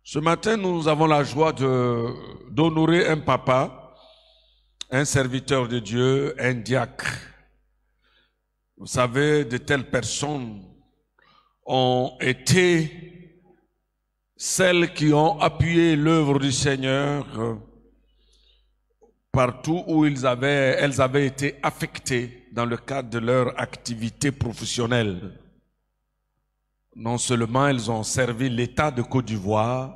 Ce matin, nous avons la joie d'honorer un papa, un serviteur de Dieu, un diacre. Vous savez, de telles personnes ont été celles qui ont appuyé l'œuvre du Seigneur partout où elles avaient été affectées dans le cadre de leur activité professionnelle. Non seulement elles ont servi l'État de Côte d'Ivoire,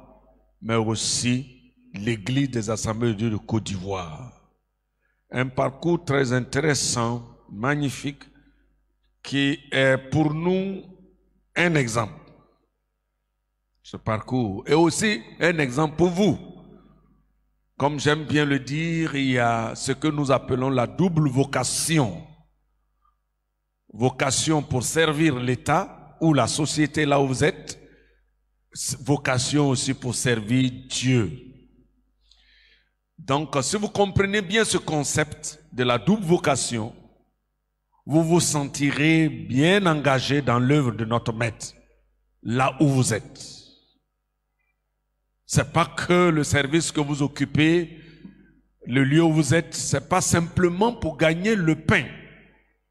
mais aussi l'Église des Assemblées de Dieu de Côte d'Ivoire. Un parcours très intéressant, magnifique, qui est pour nous un exemple. Ce parcours est aussi un exemple pour vous. Comme j'aime bien le dire, il y a ce que nous appelons la double vocation. Vocation pour servir l'État ou la société là où vous êtes, vocation aussi pour servir Dieu. Donc, si vous comprenez bien ce concept de la double vocation, vous vous sentirez bien engagé dans l'œuvre de notre Maître, là où vous êtes. C'est pas que le service que vous occupez, le lieu où vous êtes, c'est pas simplement pour gagner le pain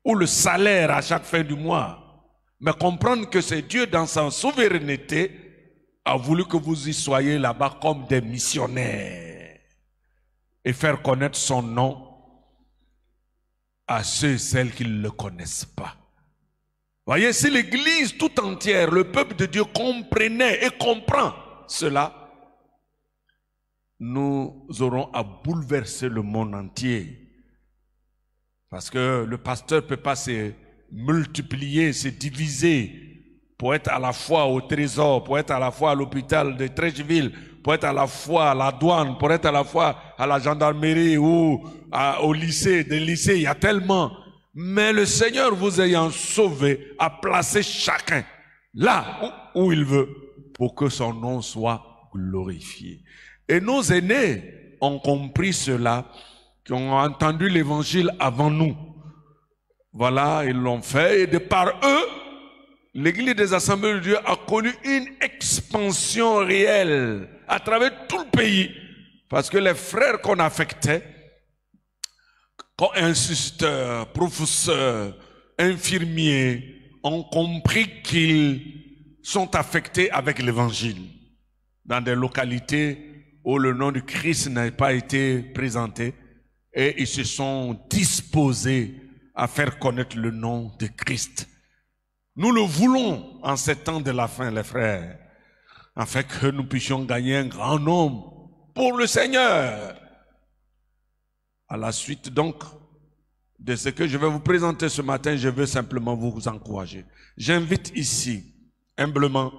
ou le salaire à chaque fin du mois. Mais comprendre que c'est Dieu dans sa souveraineté a voulu que vous y soyez là-bas comme des missionnaires et faire connaître son nom à ceux et celles qui ne le connaissent pas. Voyez, si l'Église tout entière, le peuple de Dieu comprenait et comprend cela, nous aurons à bouleverser le monde entier. Parce que le pasteur ne peut pas se multiplier, se diviser pour être à la fois au trésor, pour être à la fois à l'hôpital de Treichville, pour être à la fois à la douane, pour être à la fois à la gendarmerie ou au lycée. Des lycées, il y a tellement. Mais le Seigneur, vous ayant sauvé, a placé chacun là où il veut pour que son nom soit glorifié. Et nos aînés ont compris cela, qui ont entendu l'évangile avant nous. Voilà, ils l'ont fait et de par eux, l'Église des Assemblées de Dieu a connu une expansion réelle à travers tout le pays. Parce que les frères qu'on affectait, comme instituteurs, professeurs, infirmiers, ont compris qu'ils sont affectés avec l'évangile dans des localités où le nom du Christ n'a pas été présenté et ils se sont disposés à faire connaître le nom de Christ. Nous le voulons en ces temps de la fin, les frères, afin que nous puissions gagner un grand nombre pour le Seigneur. À la suite donc de ce que je vais vous présenter ce matin, je veux simplement vous encourager. J'invite ici, humblement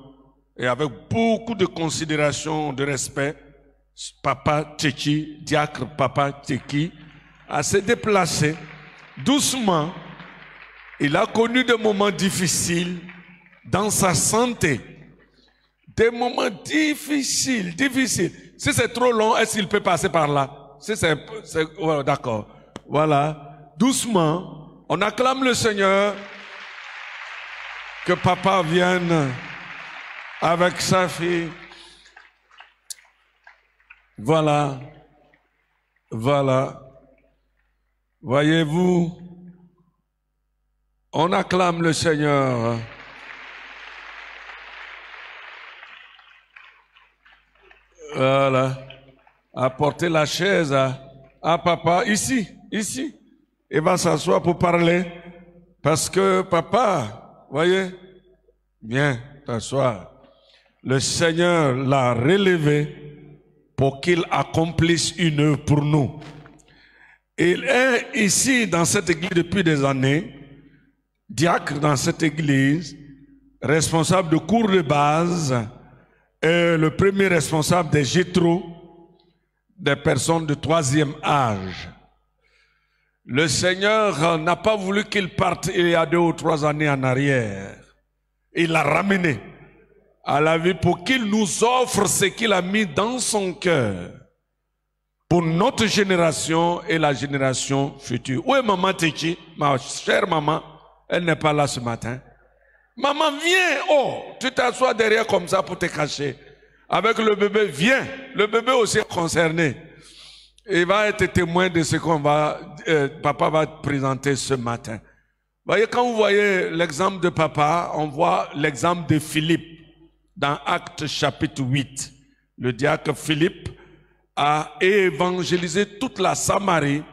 et avec beaucoup de considération, de respect, Papa Tcheki, diacre Papa Tcheki, à se déplacer doucement. Il a connu des moments difficiles dans sa santé. Des moments difficiles. Si c'est trop long, est-ce qu'il peut passer par là? Si c'est voilà, d'accord. Voilà. Doucement. On acclame le Seigneur. Que papa vienne avec sa fille. Voilà. Voilà. Voyez-vous, on acclame le Seigneur. Voilà. Apportez la chaise à papa. Ici. Il va s'asseoir pour parler. Parce que papa, voyez, viens t'asseoir. Le Seigneur l'a relevé pour qu'il accomplisse une œuvre pour nous. Il est ici dans cette église depuis des années, diacre dans cette église, responsable de cours de base et le premier responsable des GETRO, des personnes de 3e âge. Le Seigneur n'a pas voulu qu'il parte il y a 2 ou 3 années en arrière. Il l'a ramené à la vie pour qu'il nous offre ce qu'il a mis dans son cœur pour notre génération et la génération future. Où est maman Tiki, ma chère maman? Elle n'est pas là ce matin. Maman, viens, oh, tu t'assois derrière comme ça pour te cacher. avec le bébé, viens. Le bébé aussi est concerné. Il va être témoin de ce qu'on va, papa va présenter ce matin. Voyez, quand vous voyez l'exemple de papa, on voit l'exemple de Philippe dans Actes chapitre 8. Le diacre Philippe a évangélisé toute la Samarie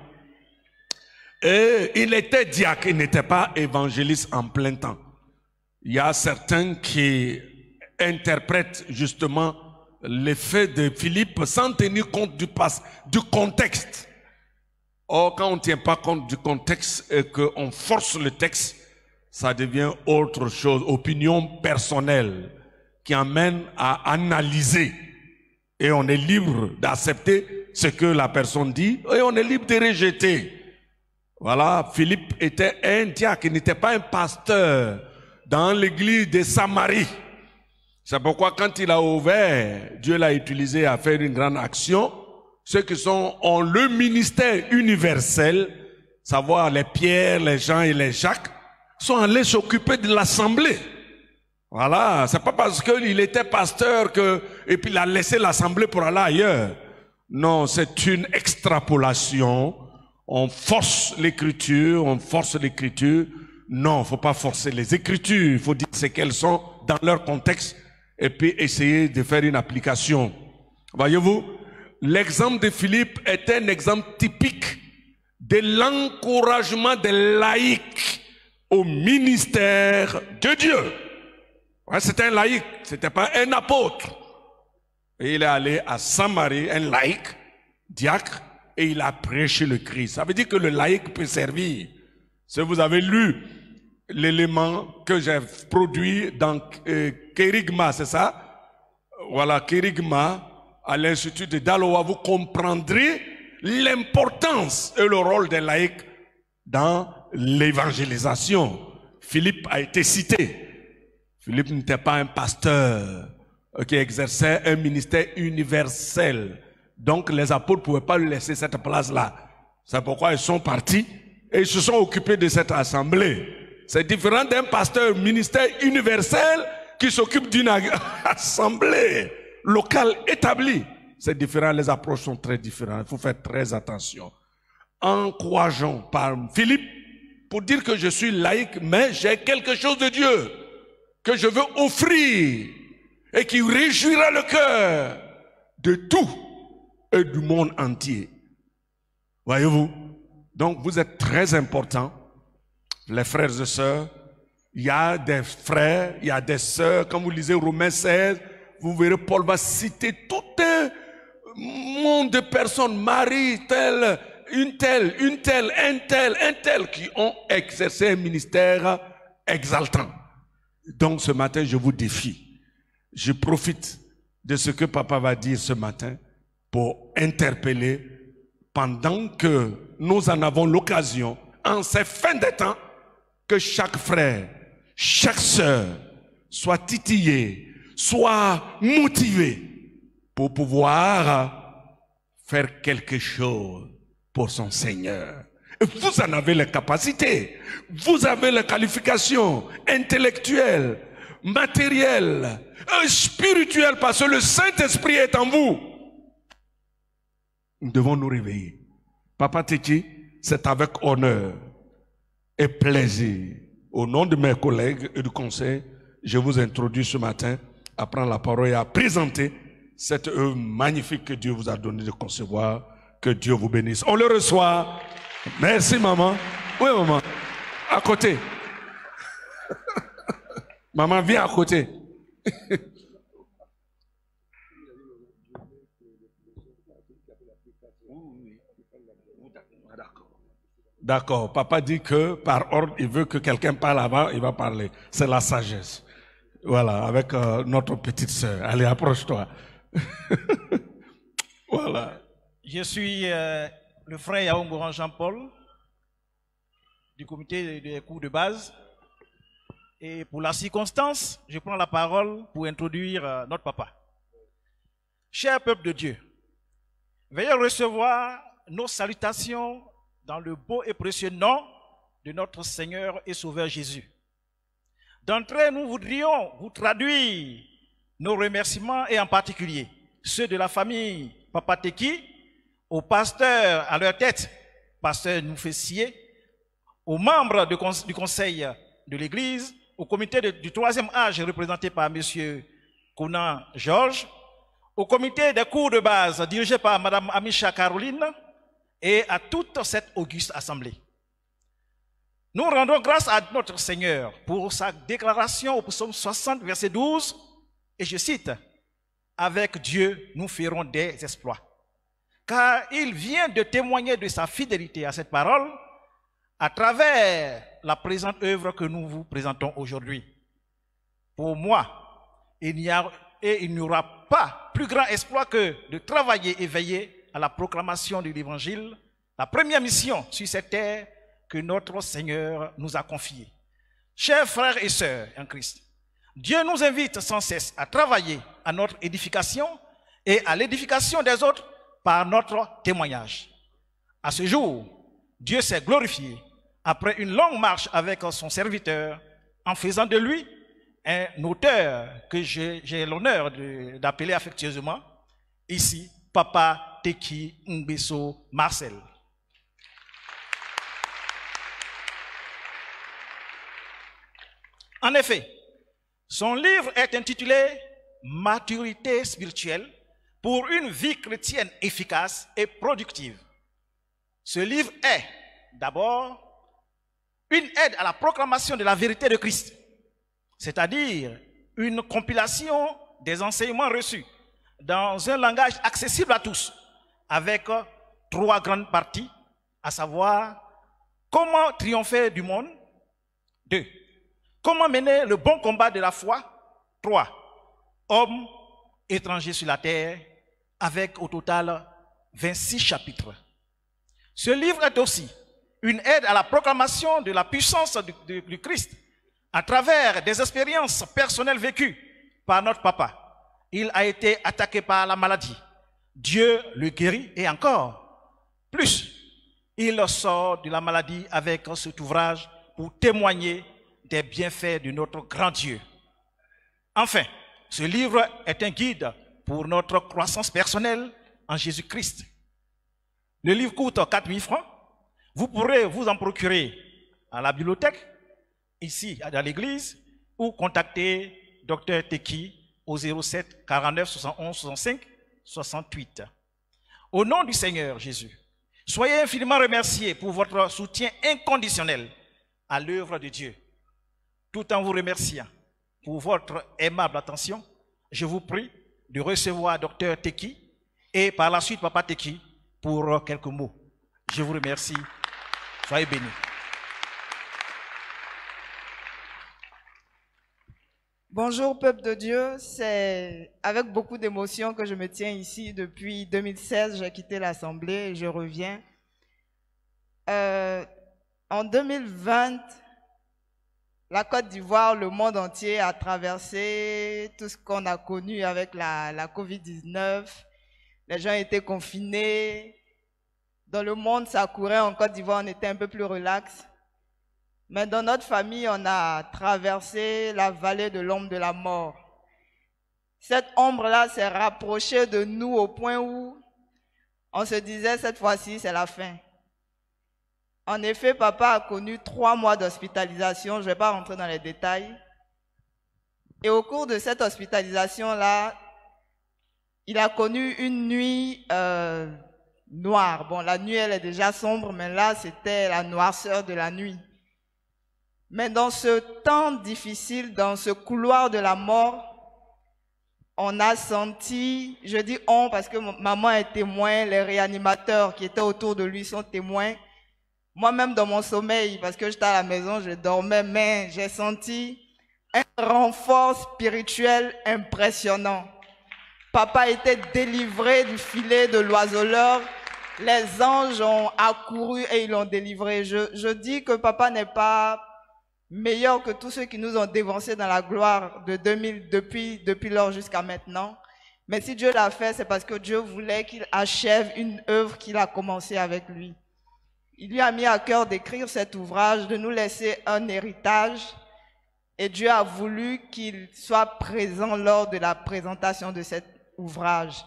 et il était diacre, il n'était pas évangéliste en plein temps. Il y a certains qui interprètent justement l'effet de Philippe sans tenir compte du contexte. Or, quand on ne tient pas compte du contexte et qu'on force le texte, ça devient autre chose, opinion personnelle qui amène à analyser. Et on est libre d'accepter ce que la personne dit et on est libre de rejeter. Voilà, Philippe était un diacre, il n'était pas un pasteur dans l'église de Samarie. C'est pourquoi quand il a ouvert, Dieu l'a utilisé à faire une grande action. Ceux qui ont le ministère universel, savoir les Pierre, les Jean et les Jacques, sont allés s'occuper de l'assemblée. Voilà, c'est pas parce qu'il était pasteur et puis il a laissé l'assemblée pour aller ailleurs. Non, c'est une extrapolation. On force l'écriture, Non, il ne faut pas forcer les écritures. Il faut dire ce qu'elles sont dans leur contexte et puis essayer de faire une application. Voyez-vous, l'exemple de Philippe est un exemple typique de l'encouragement des laïcs au ministère de Dieu. Ouais, c'était un laïc, c'était pas un apôtre. Et il est allé à Samarie, un laïc, diacre, et il a prêché le Christ. Ça veut dire que le laïc peut servir. Si vous avez lu l'élément que j'ai produit dans Kérigma, c'est ça? Voilà, Kérigma, à l'Institut de Daloa, vous comprendrez l'importance et le rôle des laïcs dans l'évangélisation. Philippe a été cité. Philippe n'était pas un pasteur qui exerçait un ministère universel. Donc les apôtres ne pouvaient pas lui laisser cette place-là. C'est pourquoi ils sont partis et ils se sont occupés de cette assemblée. C'est différent d'un pasteur ministère universel qui s'occupe d'une assemblée locale établie. C'est différent, les approches sont très différentes. Il faut faire très attention. Encourageons par Philippe pour dire que je suis laïque, mais j'ai quelque chose de Dieu que je veux offrir et qui réjouira le cœur de tout et du monde entier. Voyez-vous? Donc vous êtes très importants, les frères et sœurs. Il y a des frères, il y a des sœurs. Quand vous lisez Romains 16, vous verrez Paul va citer tout un monde de personnes, Marie, telle, un tel, qui ont exercé un ministère exaltant. Donc ce matin, je vous défie. Je profite de ce que papa va dire ce matin pour interpeller pendant que nous en avons l'occasion, en ces fins des temps, que chaque frère, chaque sœur soit titillé, soit motivé pour pouvoir faire quelque chose pour son Seigneur. Et vous en avez les capacités, vous avez les qualifications intellectuelles, matérielles, spirituelles, parce que le Saint-Esprit est en vous. Nous devons nous réveiller. Papa Titi, c'est avec honneur et plaisir, au nom de mes collègues et du conseil, je vous introduis ce matin à prendre la parole et à présenter cette œuvre magnifique que Dieu vous a donné de concevoir. Que Dieu vous bénisse. On le reçoit. Merci maman. Oui maman. À côté. Maman, viens à côté. D'accord. Papa dit que par ordre, il veut que quelqu'un parle avant, il va parler. C'est la sagesse. Voilà, avec notre petite sœur. Allez, approche-toi. Voilà. Je suis le frère Yaoumouran Jean-Paul du comité des cours de base. Et pour la circonstance, je prends la parole pour introduire notre papa. Cher peuple de Dieu, veuillez recevoir nos salutations dans le beau et précieux nom de notre Seigneur et Sauveur Jésus. D'entrée, nous voudrions vous traduire nos remerciements et en particulier ceux de la famille Papa Teki, aux pasteurs à leur tête, pasteur Noufessier, aux membres du conseil de l'Église, au comité du troisième âge représenté par M. Conan Georges, au comité des cours de base dirigé par Mme Amisha Caroline et à toute cette auguste assemblée. Nous rendons grâce à notre Seigneur pour sa déclaration au psaume 60, verset 12, et je cite, « Avec Dieu, nous ferons des exploits. » Car il vient de témoigner de sa fidélité à cette parole à travers la présente œuvre que nous vous présentons aujourd'hui. Pour moi, il n'y aura pas plus grand exploit que de travailler et veiller à la proclamation de l'Évangile, la première mission sur cette terre que notre Seigneur nous a confiée. Chers frères et sœurs en Christ, Dieu nous invite sans cesse à travailler à notre édification et à l'édification des autres par notre témoignage. À ce jour, Dieu s'est glorifié après une longue marche avec son serviteur en faisant de lui un auteur que j'ai l'honneur d'appeler affectueusement ici Papa Teki Ngbeso Marcel. En effet, son livre est intitulé « Maturité spirituelle pour une vie chrétienne efficace et productive ». Ce livre est d'abord une aide à la proclamation de la vérité de Christ, c'est-à-dire une compilation des enseignements reçus dans un langage accessible à tous, avec 3 grandes parties, à savoir comment triompher du monde, 2. Comment mener le bon combat de la foi, 3. Hommes étrangers sur la terre, avec au total 26 chapitres. Ce livre est aussi une aide à la proclamation de la puissance du Christ à travers des expériences personnelles vécues par notre papa. Il a été attaqué par la maladie. Dieu le guérit et encore plus. Il sort de la maladie avec cet ouvrage pour témoigner des bienfaits de notre grand Dieu. Enfin, ce livre est un guide pour notre croissance personnelle en Jésus-Christ. Le livre coûte 4 000 francs. Vous pourrez vous en procurer à la bibliothèque, ici à l'église, ou contacter Dr Teki au 07 49 71 65 68. Au nom du Seigneur Jésus, soyez infiniment remerciés pour votre soutien inconditionnel à l'œuvre de Dieu. Tout en vous remerciant pour votre aimable attention, je vous prie de recevoir Dr Teki et par la suite Papa Teki pour quelques mots. Je vous remercie. Soyez bénis. Bonjour peuple de Dieu, c'est avec beaucoup d'émotion que je me tiens ici. Depuis 2016, j'ai quitté l'Assemblée et je reviens. En 2020, la Côte d'Ivoire, le monde entier a traversé tout ce qu'on a connu avec la Covid-19. Les gens étaient confinés. Dans le monde, ça courait. En Côte d'Ivoire, on était un peu plus relax. Mais dans notre famille, on a traversé la vallée de l'ombre de la mort. Cette ombre-là s'est rapprochée de nous au point où on se disait, cette fois-ci, c'est la fin. En effet, papa a connu 3 mois d'hospitalisation. Je ne vais pas rentrer dans les détails. Et au cours de cette hospitalisation-là, il a connu une nuit noire. Bon, la nuit, elle est déjà sombre, mais là, c'était la noirceur de la nuit. Mais dans ce temps difficile, dans ce couloir de la mort, on a senti, je dis on parce que maman est témoin, les réanimateurs qui étaient autour de lui sont témoins. Moi-même dans mon sommeil, parce que j'étais à la maison, je dormais, mais j'ai senti un renfort spirituel impressionnant. Papa était délivré du filet de l'oiseleur. Les anges ont accouru et ils l'ont délivré. Je dis que papa n'est pas meilleur que tous ceux qui nous ont dévancés dans la gloire de 2000, depuis lors jusqu'à maintenant. Mais si Dieu l'a fait, c'est parce que Dieu voulait qu'il achève une œuvre qu'il a commencée avec lui. Il lui a mis à cœur d'écrire cet ouvrage, de nous laisser un héritage. Et Dieu a voulu qu'il soit présent lors de la présentation de cet ouvrage.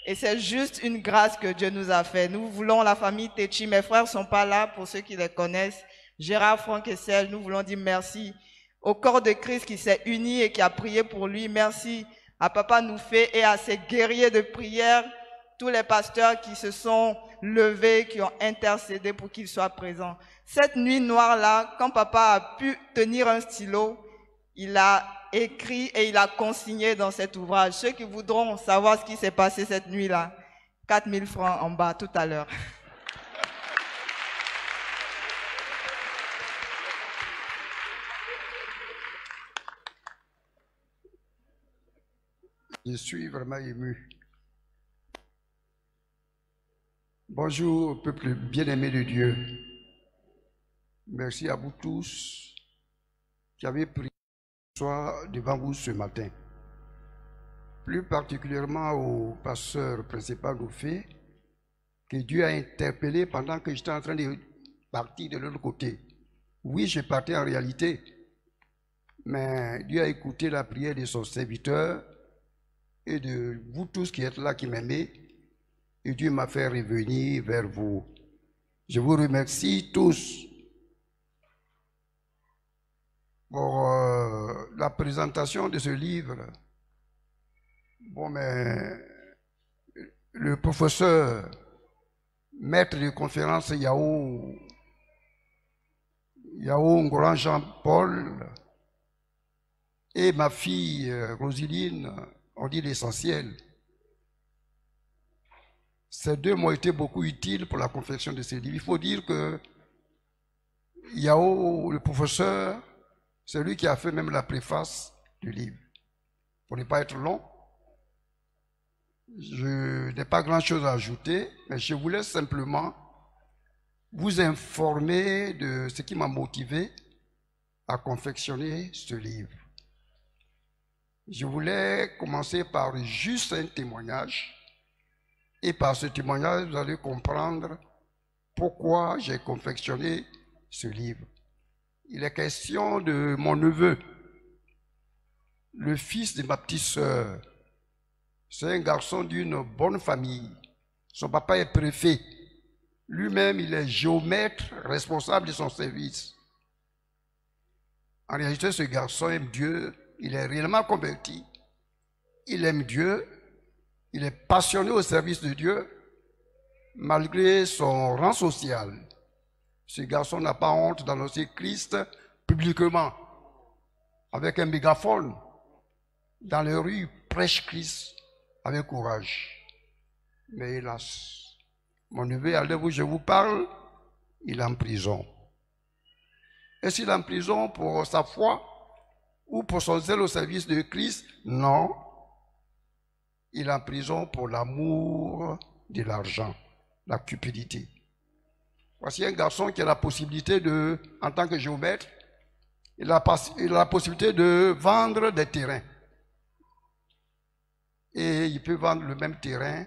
Et c'est juste une grâce que Dieu nous a fait. Nous voulons, la famille Techi, mes frères ne sont pas là pour ceux qui les connaissent. Gérard, Franck et Serge, nous voulons dire merci au corps de Christ qui s'est uni et qui a prié pour lui. Merci à Papa Noufé et à ses guerriers de prière, tous les pasteurs qui se sont levés, qui ont intercédé pour qu'il soit présent. Cette nuit noire-là, quand Papa a pu tenir un stylo, il a écrit et il a consigné dans cet ouvrage. Ceux qui voudront savoir ce qui s'est passé cette nuit-là, 4 000 francs en bas tout à l'heure. Je suis vraiment ému. Bonjour, peuple bien-aimé de Dieu. Merci à vous tous qui avez prié ce soir devant vous ce matin. Plus particulièrement au pasteur principal Noufé, que Dieu a interpellé pendant que j'étais en train de partir de l'autre côté. Oui, je partais en réalité, mais Dieu a écouté la prière de son serviteur et de vous tous qui êtes là, qui m'aimez, et Dieu m'a fait revenir vers vous. Je vous remercie tous pour la présentation de ce livre. Bon, mais le professeur, maître de conférence Yao Ngoran Jean-Paul et ma fille Rosiline ont dit l'essentiel. Ces deux m'ont été beaucoup utiles pour la confection de ces livres. Il faut dire que Yao, le professeur, c'est lui qui a fait même la préface du livre. Pour ne pas être long, je n'ai pas grand-chose à ajouter, mais je voulais simplement vous informer de ce qui m'a motivé à confectionner ce livre. Je voulais commencer par juste un témoignage, et par ce témoignage, vous allez comprendre pourquoi j'ai confectionné ce livre. Il est question de mon neveu, le fils de ma petite sœur. C'est un garçon d'une bonne famille. Son papa est préfet. Lui-même, il est géomètre, responsable de son service. En réalité, ce garçon aime Dieu. Il est réellement converti. Il aime Dieu. Il est passionné au service de Dieu, malgré son rang social. Ce garçon n'a pas honte d'annoncer Christ publiquement, avec un mégaphone. Dans les rues, il prêche Christ avec courage. Mais hélas, mon neveu, à l'heure où je vous parle, il est en prison. Est-ce qu'il est en prison pour sa foi ou pour son zèle au service de Christ? Non. Il est en prison pour l'amour de l'argent, la cupidité. Voici un garçon qui a la possibilité de, en tant que géomètre, il a la possibilité de vendre des terrains. Et il peut vendre le même terrain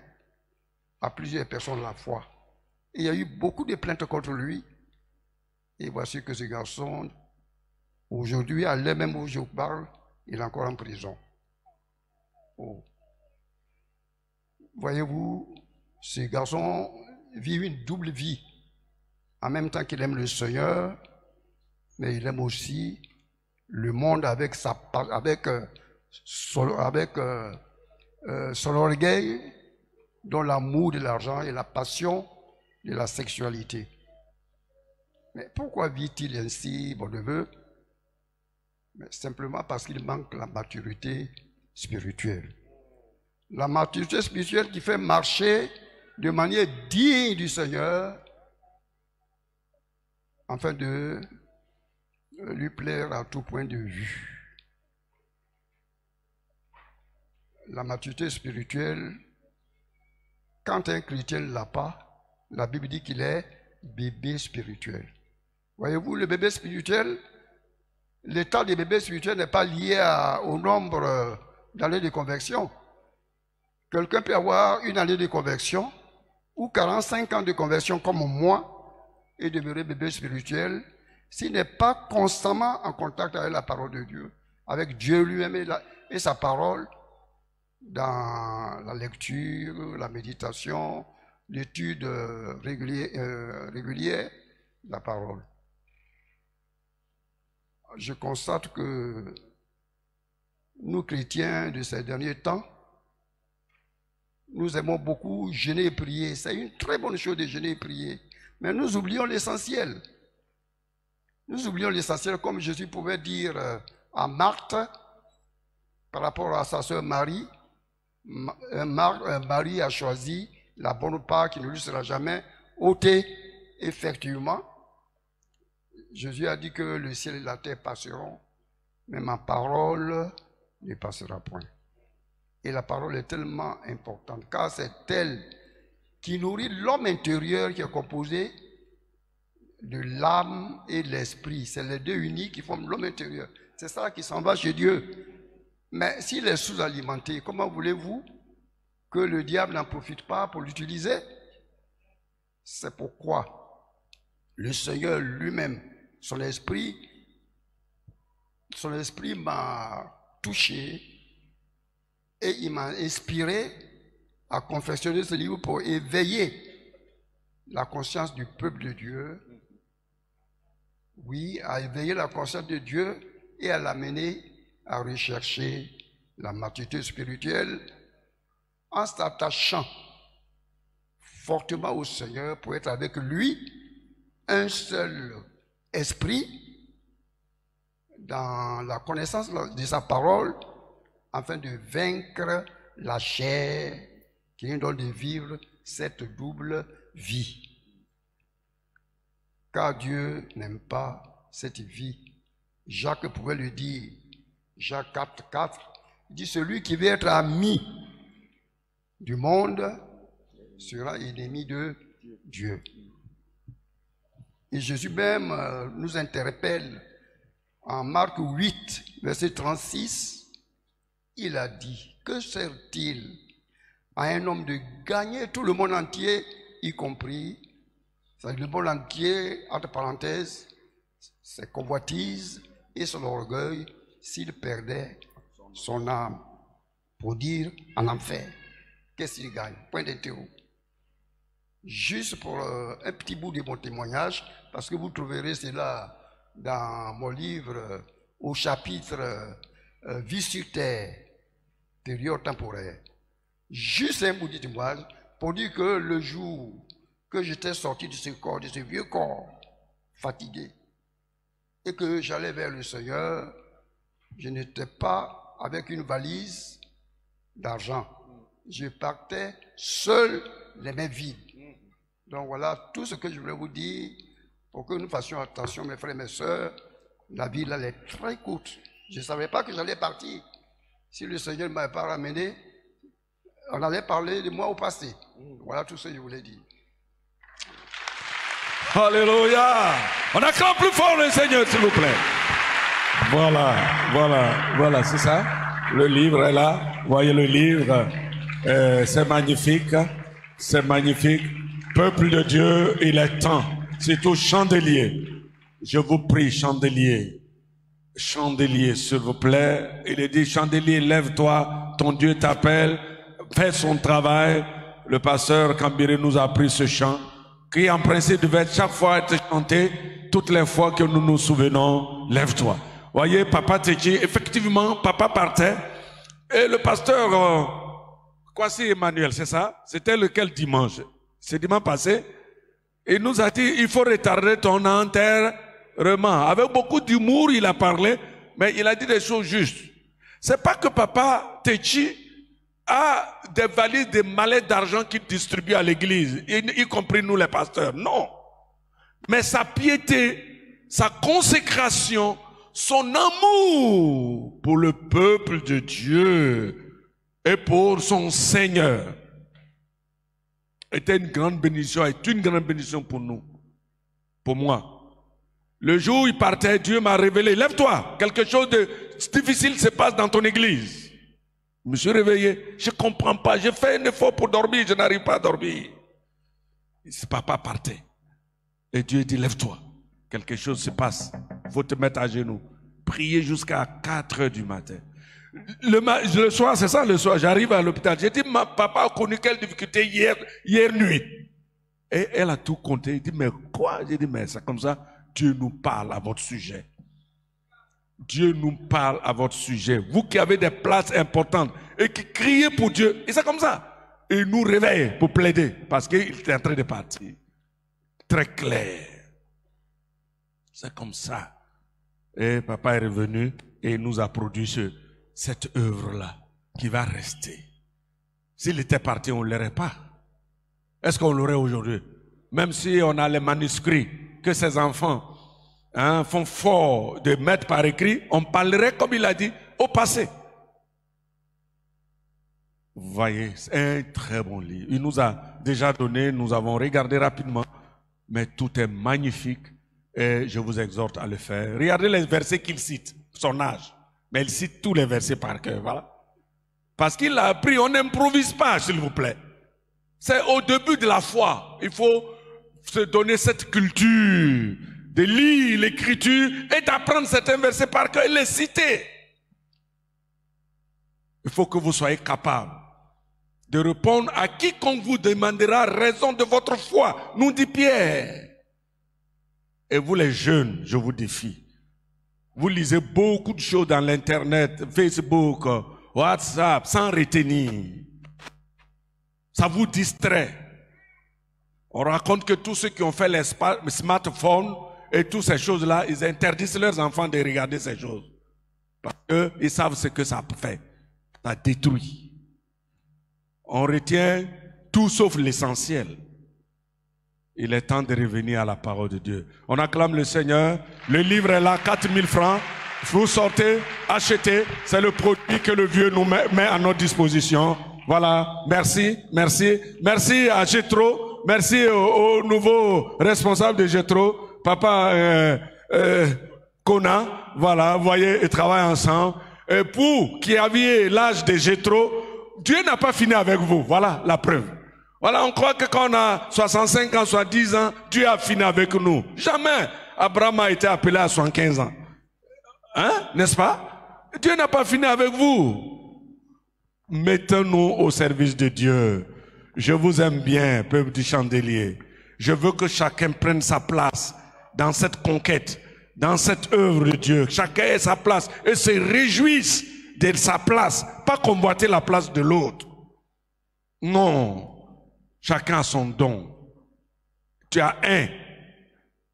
à plusieurs personnes à la fois. Et il y a eu beaucoup de plaintes contre lui. Et voici que ce garçon, aujourd'hui, à l'heure même où je vous parle, il est encore en prison. Oh. Voyez-vous, ce garçon vit une double vie. En même temps qu'il aime le Seigneur, mais il aime aussi le monde avec son orgueil, dont l'amour de l'argent et la passion de la sexualité. Mais pourquoi vit-il ainsi, mon neveu? Mais simplement parce qu'il manque la maturité spirituelle. La maturité spirituelle qui fait marcher de manière digne du Seigneur, afin de lui plaire à tout point de vue. La maturité spirituelle, quand un chrétien ne l'a pas, la Bible dit qu'il est bébé spirituel. Voyez-vous, le bébé spirituel, l'état du bébé spirituel n'est pas lié au nombre d'années de conversion. Quelqu'un peut avoir une année de conversion ou 45 ans de conversion comme moi et demeurer bébé spirituel s'il n'est pas constamment en contact avec la parole de Dieu, avec Dieu lui-même et sa parole, dans la lecture, la méditation, l'étude régulière de la parole. Je constate que nous, chrétiens de ces derniers temps, nous aimons beaucoup jeûner et prier. C'est une très bonne chose de jeûner et prier. Mais nous oublions l'essentiel. Nous oublions l'essentiel, comme Jésus pouvait dire à Marthe, par rapport à sa sœur Marie. Marie a choisi la bonne part qui ne lui sera jamais ôtée. Effectivement, Jésus a dit que le ciel et la terre passeront, mais ma parole ne passera point. Et la parole est tellement importante, car c'est elle qui nourrit l'homme intérieur qui est composé de l'âme et de l'esprit. C'est les deux unis qui forment l'homme intérieur. C'est ça qui s'en va chez Dieu. Mais s'il est sous-alimenté, comment voulez-vous que le diable n'en profite pas pour l'utiliser? C'est pourquoi le Seigneur lui-même, son esprit m'a touché et il m'a inspiré à confectionner ce livre pour éveiller la conscience du peuple de Dieu. Oui, à éveiller la conscience de Dieu et à l'amener à rechercher la maturité spirituelle en s'attachant fortement au Seigneur pour être avec lui un seul esprit dans la connaissance de sa parole afin de vaincre la chair qui nous donne de vivre cette double vie. Car Dieu n'aime pas cette vie. Jacques pouvait le dire. Jacques 4:4 dit: celui qui veut être ami du monde sera ennemi de Dieu. Et Jésus même nous interpelle en Marc 8, verset 36. Il a dit: que sert-il à un homme de gagner tout le monde entier, y compris, c'est-à-dire le monde entier, entre parenthèses, ses convoitises et son orgueil, s'il perdait son âme? Pour dire en enfer, qu'est-ce qu'il gagne? Point d'interro. Juste pour un petit bout de mon témoignage, parce que vous trouverez cela dans mon livre au chapitre Vie sur terre, période temporaire. Juste un bout de témoignage pour dire que le jour que j'étais sorti de ce corps, de ce vieux corps, fatigué, et que j'allais vers le Seigneur, je n'étais pas avec une valise d'argent. Je partais seul, les mains vides. Donc voilà tout ce que je voulais vous dire pour que nous fassions attention, mes frères et mes sœurs. La vie là, elle est très courte. Je ne savais pas que j'allais partir. Si le Seigneur ne m'avait pas ramené, on allait parler de moi au passé. Voilà tout ce que je voulais dire. Alléluia. On acclame plus fort le Seigneur, s'il vous plaît. Voilà, c'est ça. Le livre est là. Voyez le livre. C'est magnifique. C'est magnifique. Peuple de Dieu, il est temps. C'est au chandelier. Je vous prie, chandelier. Chandelier, s'il vous plaît. Il est dit, chandelier, lève-toi. Ton Dieu t'appelle. Fais son travail. Le pasteur Kambiré nous a appris ce chant, qui en principe devait chaque fois être chanté, toutes les fois que nous nous souvenons, lève-toi. Voyez, papa Techi, effectivement, papa partait, et le pasteur Kwasi Emmanuel, c'est ça? C'était lequel dimanche? C'est dimanche passé. Il nous a dit, il faut retarder ton enterrement. Avec beaucoup d'humour, il a parlé, mais il a dit des choses justes. C'est pas que papa Techi a des valises de mallettes d'argent qu'il distribue à l'église, y compris nous les pasteurs. Non. Mais sa piété, sa consécration, son amour pour le peuple de Dieu et pour son Seigneur était une grande bénédiction, est une grande bénédiction pour nous, pour moi. Le jour où il partait, Dieu m'a révélé, lève-toi, quelque chose de difficile se passe dans ton église. Je me suis réveillé, je ne comprends pas, j'ai fait un effort pour dormir, je n'arrive pas à dormir. Papa partait. Et Dieu dit, lève-toi. quelque chose se passe. Il faut te mettre à genoux. Prier jusqu'à 4 heures du matin. Le soir, c'est ça le soir, j'arrive à l'hôpital. J'ai dit, papa a connu quelle difficulté hier nuit. Et elle a tout compté. Elle dit, mais quoi? J'ai dit, mais c'est comme ça. Dieu nous parle à votre sujet. Dieu nous parle à votre sujet. Vous qui avez des places importantes et qui criez pour Dieu. Et c'est comme ça. Et il nous réveille pour plaider parce qu'il est en train de partir. Très clair. C'est comme ça. Et papa est revenu et il nous a produit cette œuvre-là qui va rester. S'il était parti, on ne l'aurait pas. Est-ce qu'on l'aurait aujourd'hui? Même si on a les manuscrits que ces enfants font fort de mettre par écrit, on parlerait, comme il a dit, au passé. Vous voyez, c'est un très bon livre. Il nous a déjà donné, nous avons regardé rapidement, mais tout est magnifique et je vous exhorte à le faire. Regardez les versets qu'il cite, son âge. Mais il cite tous les versets par cœur, voilà. Parce qu'il a appris, on n'improvise pas, s'il vous plaît. C'est au début de la foi. Il faut se donner cette culture de lire l'écriture et d'apprendre certains versets par cœur et les citer. Il faut que vous soyez capable de répondre à quiconque vous demandera raison de votre foi, nous dit Pierre. Et vous les jeunes, je vous défie. Vous lisez beaucoup de choses dans l'internet, Facebook, WhatsApp, sans retenir. Ça vous distrait. On raconte que tous ceux qui ont fait les smartphones et toutes ces choses-là, ils interdisent leurs enfants de regarder ces choses. Parce qu'ils savent ce que ça fait. Ça détruit. On retient tout sauf l'essentiel. Il est temps de revenir à la parole de Dieu. On acclame le Seigneur. Le livre est là, 4000 francs. Vous sortez, achetez. C'est le produit que le vieux nous met à notre disposition. Voilà. Merci, merci. Merci à Jethro. Merci au nouveau responsable de Jethro. Papa Kona. Voilà, vous voyez, ils travaillent ensemble. Et vous qui aviez l'âge de Jethro, Dieu n'a pas fini avec vous. Voilà la preuve. Voilà, on croit que quand on a 65 ans, 70 ans, Dieu a fini avec nous. Jamais Abraham a été appelé à 75 ans. Hein? N'est-ce pas? Dieu n'a pas fini avec vous. Mettons-nous au service de Dieu. Je vous aime bien, peuple du Chandelier. Je veux que chacun prenne sa place dans cette conquête, dans cette œuvre de Dieu. Chacun ait sa place et se réjouisse de sa place, pas convoiter la place de l'autre. Non. Chacun a son don. Tu as un.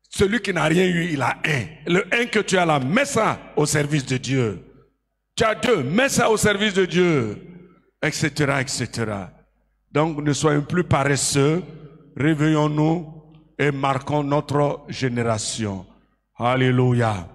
Celui qui n'a rien eu, il a un. Le un que tu as là, mets ça au service de Dieu. Tu as deux, mets ça au service de Dieu. Etc., etc. Donc ne soyons plus paresseux. Réveillons-nous et marquons notre génération. Alléluia.